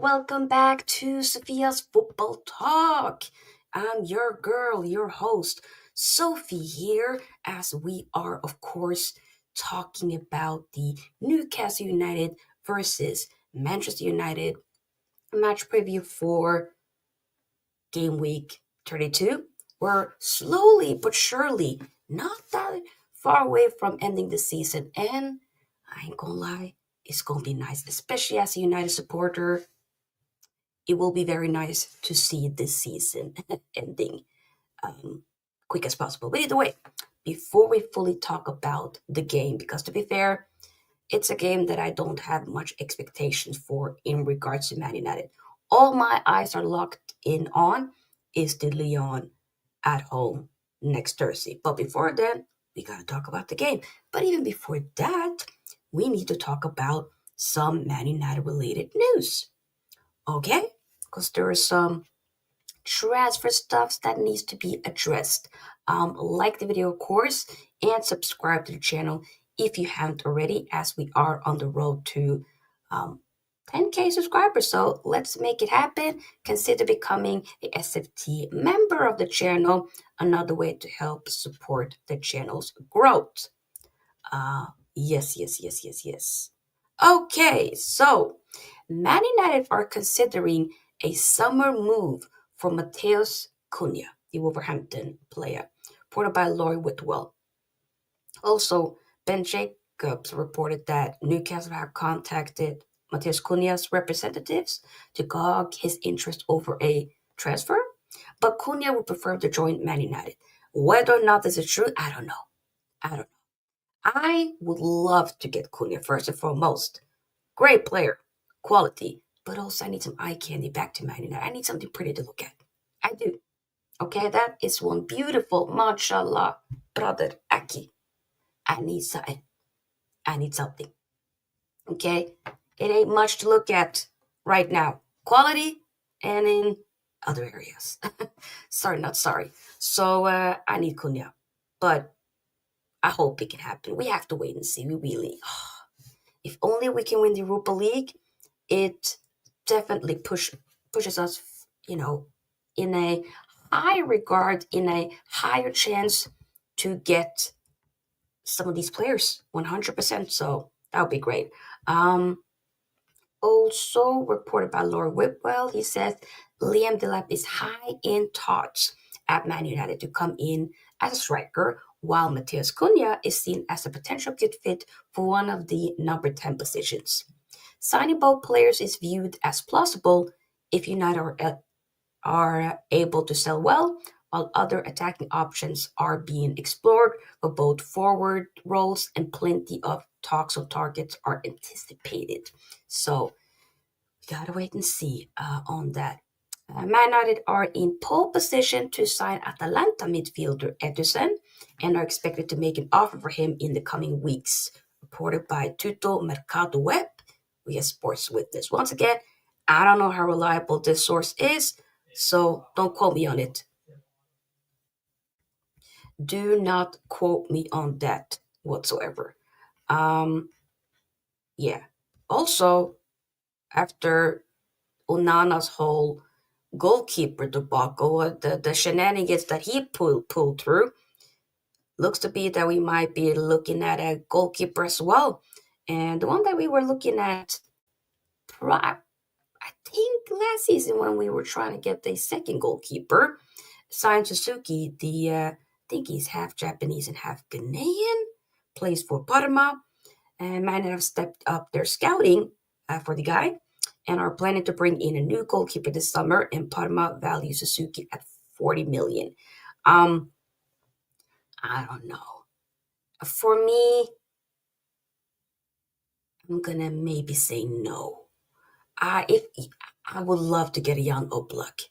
welcome back to Sofia's Football Talk. I'm your girl, your host, Sophie here, as we are, of course, talking about the Newcastle United versus Manchester United match preview for game week 32. We're slowly but surely not that far away from ending the season, and I ain't gonna lie, it's gonna be nice, especially as a United supporter. It will be very nice to see this season ending um, quick as possible. But either way, before we fully talk about the game, because to be fair, it's a game that I don't have much expectations for in regards to Man United. All my eyes are locked in on is the Lyon at home next Thursday. But before then, we got to talk about the game. But even before that, we need to talk about some Man United related news. Okay? Because there is some transfer stuff that needs to be addressed. Like the video, of course, and subscribe to the channel if you haven't already, as we are on the road to 10K subscribers. So let's make it happen. Consider becoming a SFT member of the channel, another way to help support the channel's growth. Yes. Okay, so Man United are considering a summer move for Matheus Cunha, the Wolverhampton player, reported by Laurie Whitwell. Also, Ben Jacobs reported that Newcastle have contacted Matheus Cunha's representatives to gauge his interest over a transfer, but Cunha would prefer to join Man United. Whether or not this is true, I don't know. I would love to get Cunha first and foremost. Great player, quality, but also I need some eye candy back to Man United. I need something pretty to look at. I do. Okay, that is one beautiful, mashallah, brother, Aki. I need something. Okay, it ain't much to look at right now. Quality and in other areas. Sorry, not sorry. So I need Cunha, but I hope it can happen. We have to wait and see. We really, if only we can win the Europa League, it definitely pushes us, in a high regard, in a higher chance to get some of these players 100%. So that would be great. Also reported by Lord Whitwell, he says Liam Delap is high in talks at Man United to come in as a striker, while Matheus Cunha is seen as a potential good fit for one of the number 10 positions. Signing both players is viewed as plausible if United are able to sell well, while other attacking options are being explored for both forward roles, and plenty of talks on targets are anticipated. So we gotta wait and see on that. Man United are in pole position to sign Atalanta midfielder Ederson and are expected to make an offer for him in the coming weeks, reported by Tutto Mercato Web via Sports Witness. Once again, I don't know how reliable this source is, so don't quote me on it. Do not quote me on that whatsoever. Yeah. Also, after Onana's whole goalkeeper debacle, the shenanigans that he pulled through, looks to be that we might be looking at a goalkeeper as well. And the one that we were looking at, I think last season when we were trying to get the second goalkeeper, Sign Suzuki, I think he's half Japanese and half Ghanaian, plays for Parma, and Man have stepped up their scouting for the guy and are planning to bring in a new goalkeeper this summer, and Parma values Suzuki at 40 million. I don't know. For me, I'm gonna maybe say no. If I would love to get a young Oblak.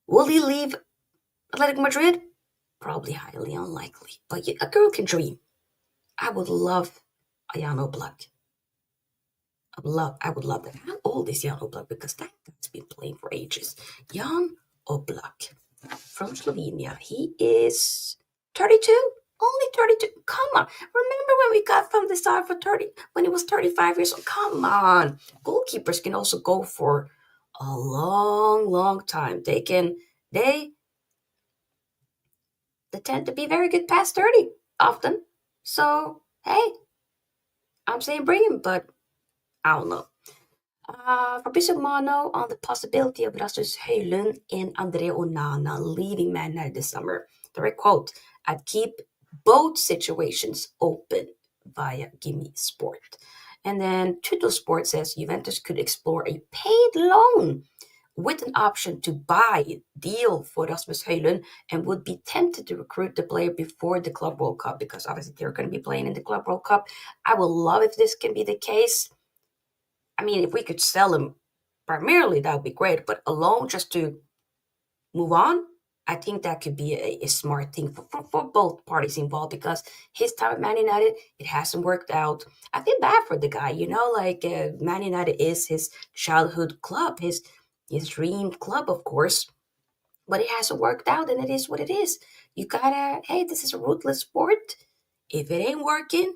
Will he leave Atletico Madrid? Probably highly unlikely. But a girl can dream. I would love a Jan Oblak. I would love that. How old is Jan Oblak? Because that guy's been playing for ages. Jan Oblak from Slovenia. He is 32. Only 32. Come on. Remember when we got from the side for 30 when he was 35 years old? Come on. Goalkeepers can also go for a long, long time. They they tend to be very good past 30 often. So hey, I'm saying bring him, but I don't know. Fabrizio Romano on the possibility of Rasmus Hojlund and Andrea Onana leaving Man United this summer. Direct quote: "I'd keep both situations open via Gimme Sport." And then Tutto Sport says Juventus could explore a paid loan with an option to buy deal for Rasmus Hojlund and would be tempted to recruit the player before the Club World Cup because obviously they're going to be playing in the Club World Cup. I would love if this can be the case. I mean, if we could sell him primarily, that would be great. But alone, just to move on, I think that could be a smart thing for both parties involved because his time at Man United, it hasn't worked out. I feel bad for the guy, like Man United is his childhood club, his dream club, of course. But it hasn't worked out, and it is what it is. Hey, this is a ruthless sport. If it ain't working,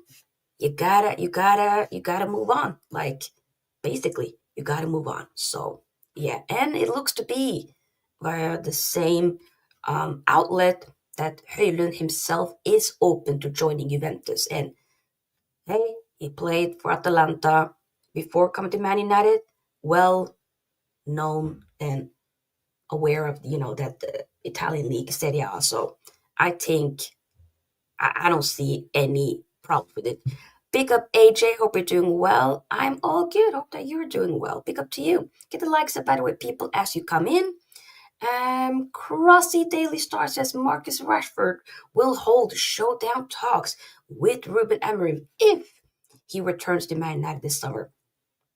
you gotta move on. Like basically, you gotta move on. So yeah, and it looks to be via the same outlet that Højlund himself is open to joining Juventus. And hey, he played for Atalanta before coming to Man United. Well known and aware of that the Italian league Serie A. So I think I don't see any problem with it. Big up AJ, hope you're doing well. I'm all good. Hope that you're doing well. Big up to you. Get the likes up by the way, people, as you come in. Crossy Daily Star says Marcus Rashford will hold showdown talks with Ruben Amorim if he returns to Man United this summer.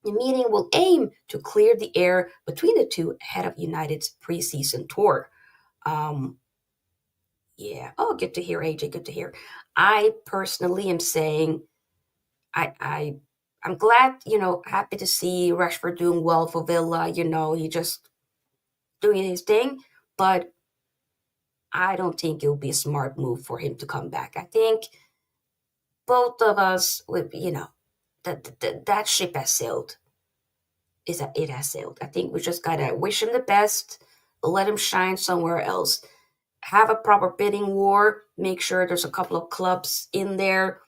The meeting will aim to clear the air between the two ahead of United's preseason tour. Um, yeah. Oh, good to hear, AJ. Good to hear. I personally am saying I'm glad, happy to see Rashford doing well for Villa. He just doing his thing, but I don't think it would be a smart move for him to come back. I think both of us would, that ship has sailed. Is that it has sailed? I think we just gotta wish him the best, let him shine somewhere else, have a proper bidding war, make sure there's a couple of clubs in there,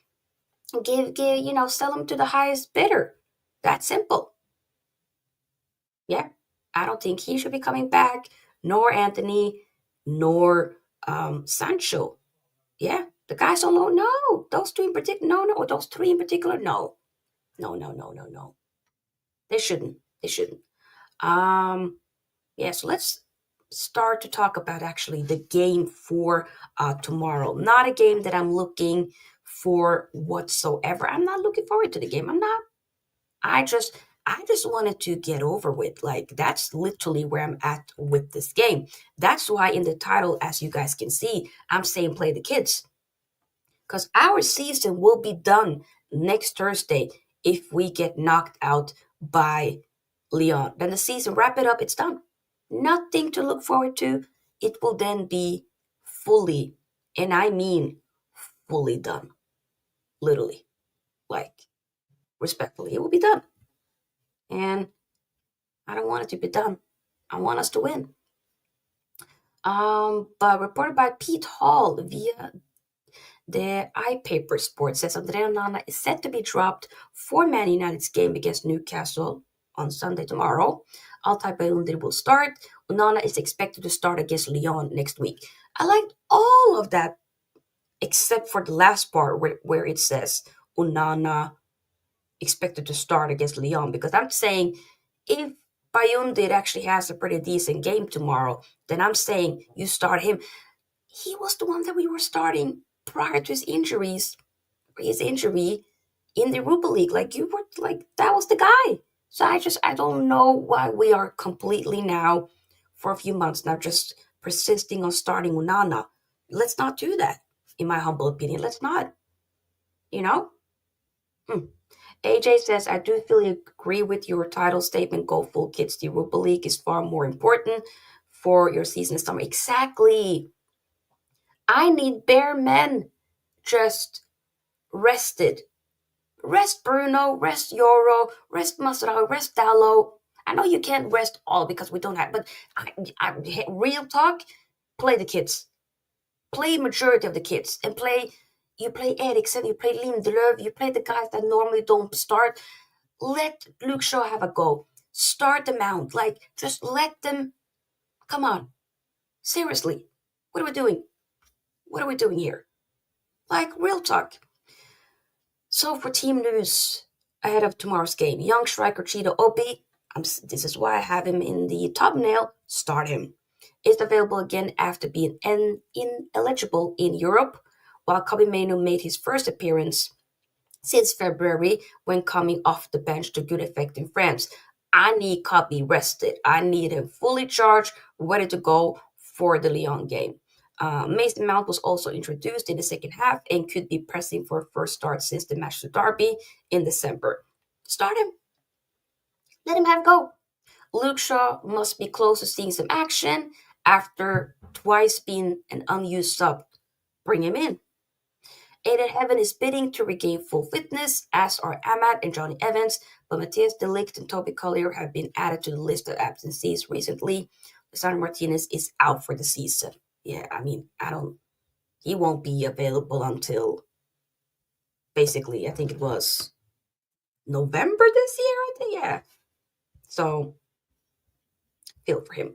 sell him to the highest bidder. That's simple. Yeah, I don't think he should be coming back, nor Anthony, nor Sancho. Yeah, the guys on loan, no. Those two in particular, no. Those three in particular, no. No, no, no, no, no. They shouldn't. They shouldn't. Yeah, so let's start to talk about actually the game for tomorrow. Not a game that I'm looking for whatsoever. I'm not looking forward to the game. I'm not. I just wanted to get over with. Like that's literally where I'm at with this game. That's why in the title, as you guys can see, I'm saying play the kids. Because our season will be done next Thursday if we get knocked out by Leon. Then the season, wrap it up, it's done. Nothing to look forward to. It will then be fully, and I mean fully done. Literally. Like, respectfully, it will be done. And I don't want it to be done. I want us to win. But reported by Pete Hall via the iPaper Sport says Andrea Onana is set to be dropped for Man United's game against Newcastle on Sunday tomorrow. Altay Bayundir will start. Onana is expected to start against Lyon next week. I liked all of that except for the last part where it says Onana expected to start against Lyon because I'm saying if Bayundir actually has a pretty decent game tomorrow, then I'm saying you start him. He was the one that we were starting prior to his injury in the Europa League. Like you were like that was the guy. So I don't know why we are completely now for a few months now just persisting on starting Onana. Let's not do that, in my humble opinion. Let's not. You know? Hmm. AJ says, I do fully agree with your title statement. Go full kids. The Europa League is far more important for your season summer. Exactly. I need bare men just rested. Rest Bruno, rest Yoro, rest Mazraoui, rest Dallo. I know you can't rest all because we don't have, but real talk, play the kids. Play majority of the kids and you play Eriksen, you play Lindelöf, you play the guys that normally don't start. Let Luke Shaw have a go. Start them out. Like, just let them. Come on. Seriously. What are we doing? What are we doing here? Like, real talk. So, for team news ahead of tomorrow's game, young striker Chido Obi, this is why I have him in the thumbnail. Start him. Is available again after being ineligible in Europe, while Casemiro made his first appearance since February when coming off the bench to good effect in France. I need Copy rested. I need him fully charged, ready to go for the Lyon game. Mason Mount was also introduced in the second half and could be pressing for a first start since the Manchester Derby in December. Start him. Let him have a go. Luke Shaw must be close to seeing some action after twice being an unused sub. Bring him in. Aiden Heaven is bidding to regain full fitness, as are Ahmad and Johnny Evans, but Matthias de Ligt and Toby Collier have been added to the list of absencees recently. Lisandro Martinez is out for the season. Yeah, I mean, he won't be available until basically, I think it was November this year, I think, yeah. So, feel for him.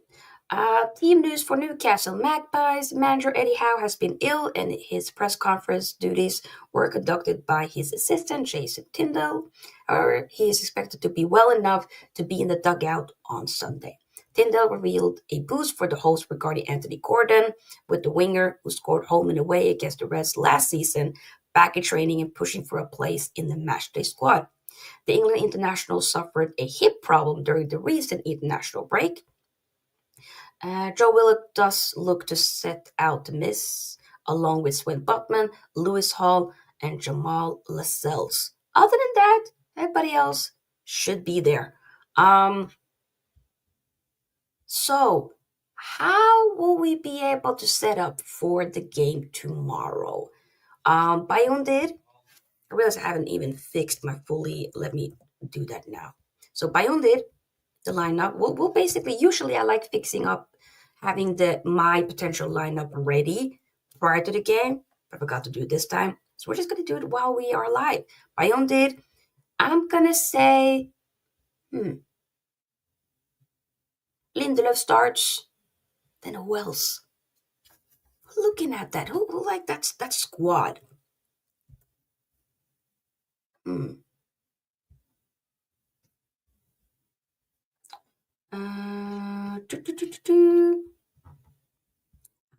Team news for Newcastle Magpies. Manager Eddie Howe has been ill, and his press conference duties were conducted by his assistant, Jason Tyndall. However, he is expected to be well enough to be in the dugout on Sunday. Tyndall revealed a boost for the host regarding Anthony Gordon, with the winger who scored home and away against the Reds last season back in training and pushing for a place in the matchday squad. The England international suffered a hip problem during the recent international break. Joe Willock does look to set out the miss, along with Swen Butman, Lewis Hall, and Jamal Lascelles. Other than that, everybody else should be there. So, how will we be able to set up for the game tomorrow? Bayonne did. I realize I haven't even fixed my fully. Let me do that now. So, Bayonne did the lineup. We'll basically, usually I like fixing up, having my potential lineup ready prior to the game. I forgot to do it this time. So we're just going to do it while we are live. Bayonne did. I'm going to say, Lindelöf starts. Then who else? Looking at that, who like that squad? I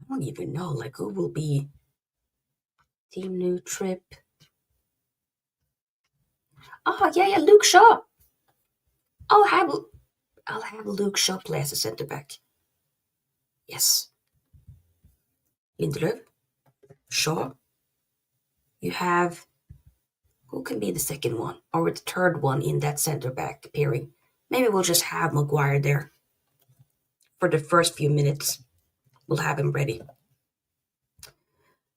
don't even know, like, who will be team new trip. Oh yeah, Luke Shaw. I'll have Luke Shaw play as a centre back. Yes. Lindelöf, Shaw. You have, who can be the second one or the third one in that centre back pairing? Maybe we'll just have Maguire there for the first few minutes. We'll have him ready.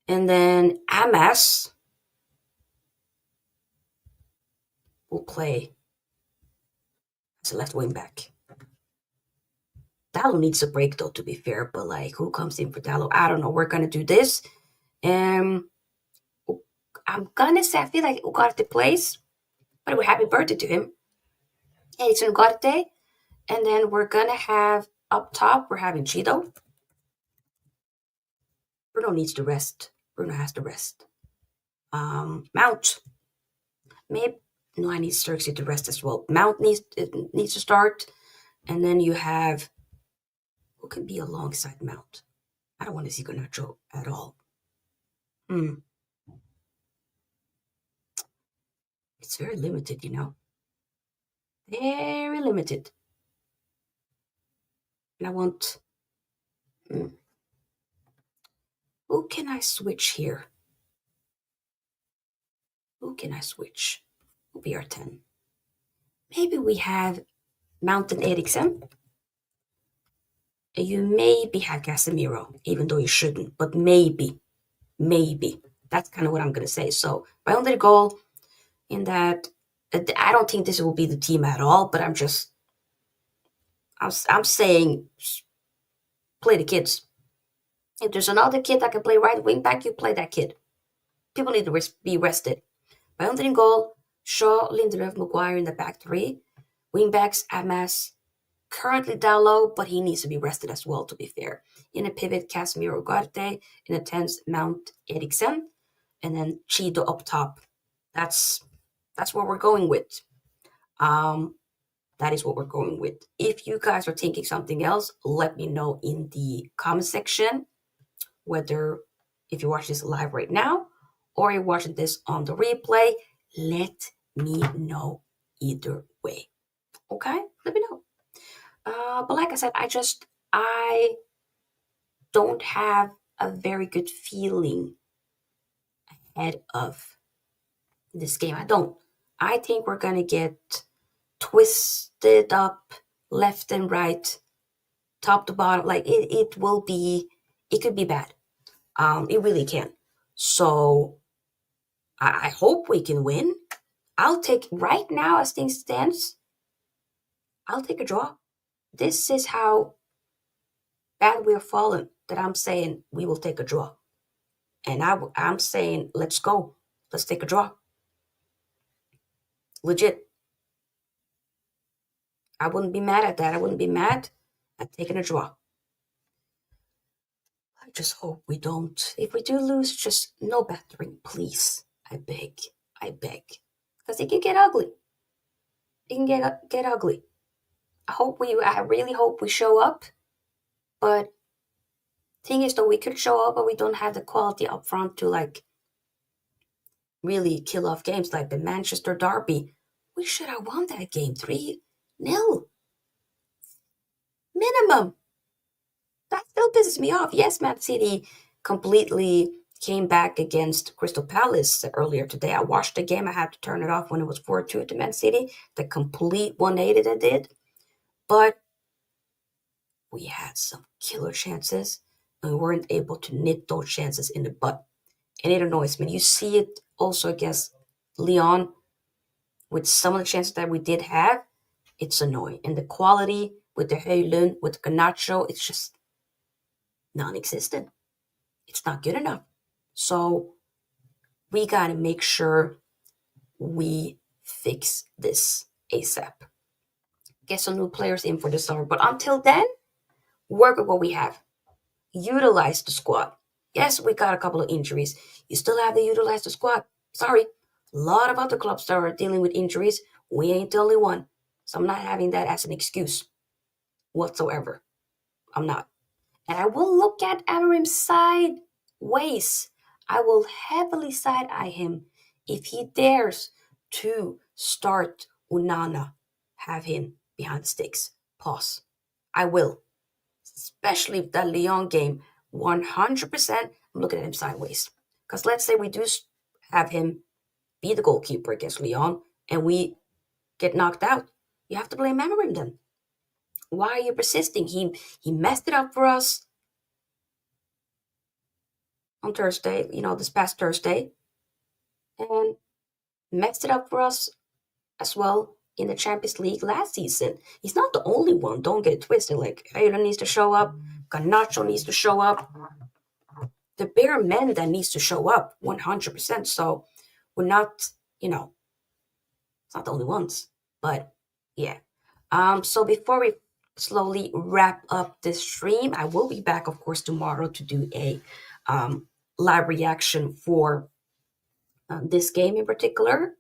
And then Amas will play as a left wing back. Dallo needs a break though, to be fair, but like, who comes in for Dallo? I don't know. We're gonna do this. I'm gonna say I feel like Ugarte plays, but we're happy birthday to him. And it's an Ugarte. And then we're gonna have up top, we're having Cheeto. Bruno needs to rest. Bruno has to rest. Mount. Maybe no, I need Zirkzee to rest as well. Mount needs to start. And then you have, who can be alongside Mount? I don't want to see Garnacho at all. It's very limited, you know. Very limited. And I want, who can I switch here? Who can I switch? Will be our 10. Maybe we have Mountain Eriksen. You maybe have Casemiro, even though you shouldn't, but maybe. That's kind of what I'm gonna say. So my only goal in that, I don't think this will be the team at all, but I'm saying play the kids. If there's another kid that can play right wing back, you play that kid. People need to be rested. My only goal: Shaw, Lindelöf, Maguire in the back three. Wing backs, Amas, currently down low, but he needs to be rested as well, to be fair. In a pivot, Casemiro, Ugarte. In a tense, Mount, Eriksen. And then Chido up top. That's what we're going with. Um, that is what we're going with. If you guys are thinking something else, let me know in the comment section. Whether if you watch this live right now or you're watching this on the replay, let me know either way. Okay? Let me know. But like I said, I don't have a very good feeling ahead of this game. I don't. I think we're gonna get twisted up left and right, top to bottom. Like it will be. It could be bad. It really can. So I hope we can win. I'll take right now as things stands. I'll take a draw. This is how bad we're fallen. That I'm saying we will take a draw, and I'm saying let's go. Let's take a draw. Legit. I wouldn't be mad at that. I wouldn't be mad at taking a draw. I just hope we don't. If we do lose, just no battering, please. I beg. I beg. Because it can get ugly. It can get ugly. I really hope we show up. But thing is though, we could show up, but we don't have the quality up front to like really kill off games like the Manchester Derby. We should have won that game 3-0. Minimum. That still pisses me off. Yes, Man City completely came back against Crystal Palace earlier today. I watched the game. I had to turn it off when it was 4-2 to Man City. The complete 180 it did. But we had some killer chances and we weren't able to nip those chances in the butt. And it annoys me. You see it also against Lyon with some of the chances that we did have. It's annoying. And the quality with the Hojlund, with Garnacho, it's just non-existent. It's not good enough. So we got to make sure we fix this ASAP. Get some new players in for the summer. But until then, work with what we have. Utilize the squad. Yes, we got a couple of injuries. You still have to utilize the squad. Sorry. A lot of other clubs that are dealing with injuries. We ain't the only one. So I'm not having that as an excuse whatsoever. I'm not. And I will look at Amorim sideways. I will heavily side eye him if he dares to start Onana, have him behind the sticks. Pause. I will. Especially that Lyon game, 100%, I'm looking at him sideways. Because let's say we do have him be the goalkeeper against Lyon and we get knocked out. You have to blame Amorim then. Why are you persisting? He messed it up for us on Thursday, this past Thursday, and messed it up for us as well in the Champions League last season. He's not the only one. Don't get it twisted. Like, Hojlund needs to show up. Garnacho needs to show up. The bare men that needs to show up 100%. So we're not, it's not the only ones. But yeah. So before we slowly wrap up this stream, I will be back, of course, tomorrow to do a live reaction for this game in particular.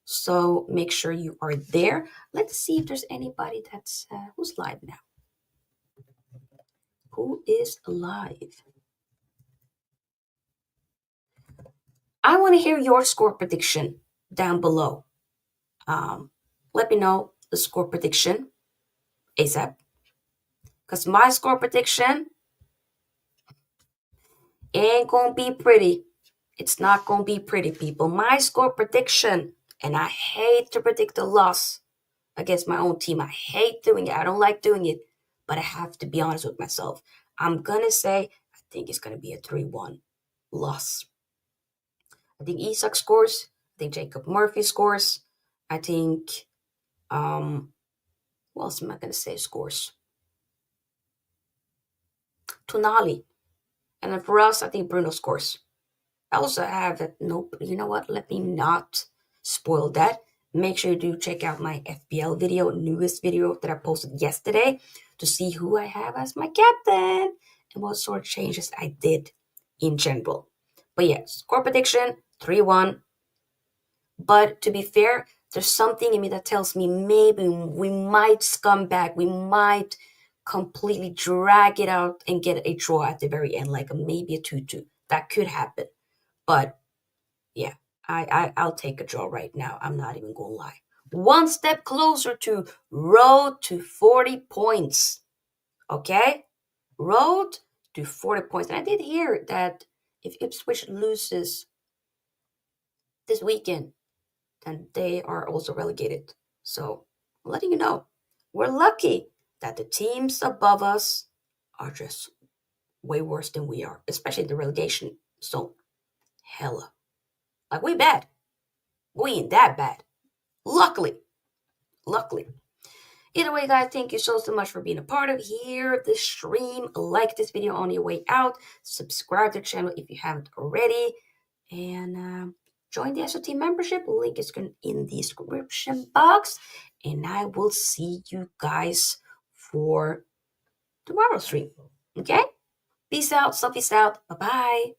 So make sure you are there. Let's see if there's anybody that's who's live now. Who is live? I want to hear your score prediction down below. Let me know the score prediction ASAP. Because my score prediction ain't going to be pretty. It's not going to be pretty, people. My score prediction, and I hate to predict a loss against my own team. I hate doing it. I don't like doing it. But I have to be honest with myself. I'm going to say I think it's going to be a 3-1 loss. I think Isak scores. I think Jacob Murphy scores. I think who else am I gonna say scores? Tonali. And then for us, I think Bruno scores. I also have that. Nope, you know what? Let me not spoil that. Make sure you do check out my FBL video, newest video that I posted yesterday, to see who I have as my captain and what sort of changes I did in general. But yeah, score prediction 3-1. But to be fair, there's something in me that tells me maybe we might scum back. We might completely drag it out and get a draw at the very end, like maybe a 2-2. That could happen. But yeah, I'll take a draw right now. I'm not even gonna lie. One step closer to road to 40 points. Okay? Road to 40 points. And I did hear that if Ipswich loses this weekend, then they are also relegated. So I'm letting you know. We're lucky that the teams above us are just way worse than we are, especially the relegation zone. Hella. Like we bad. We ain't that bad. Luckily. Luckily. Either way, guys, thank you so much for being a part of here, the stream. Like this video on your way out. Subscribe to the channel if you haven't already. And join the SOT membership. Link is in the description box. And I will see you guys for tomorrow's stream. Okay? Peace out. Sofia out. Bye-bye.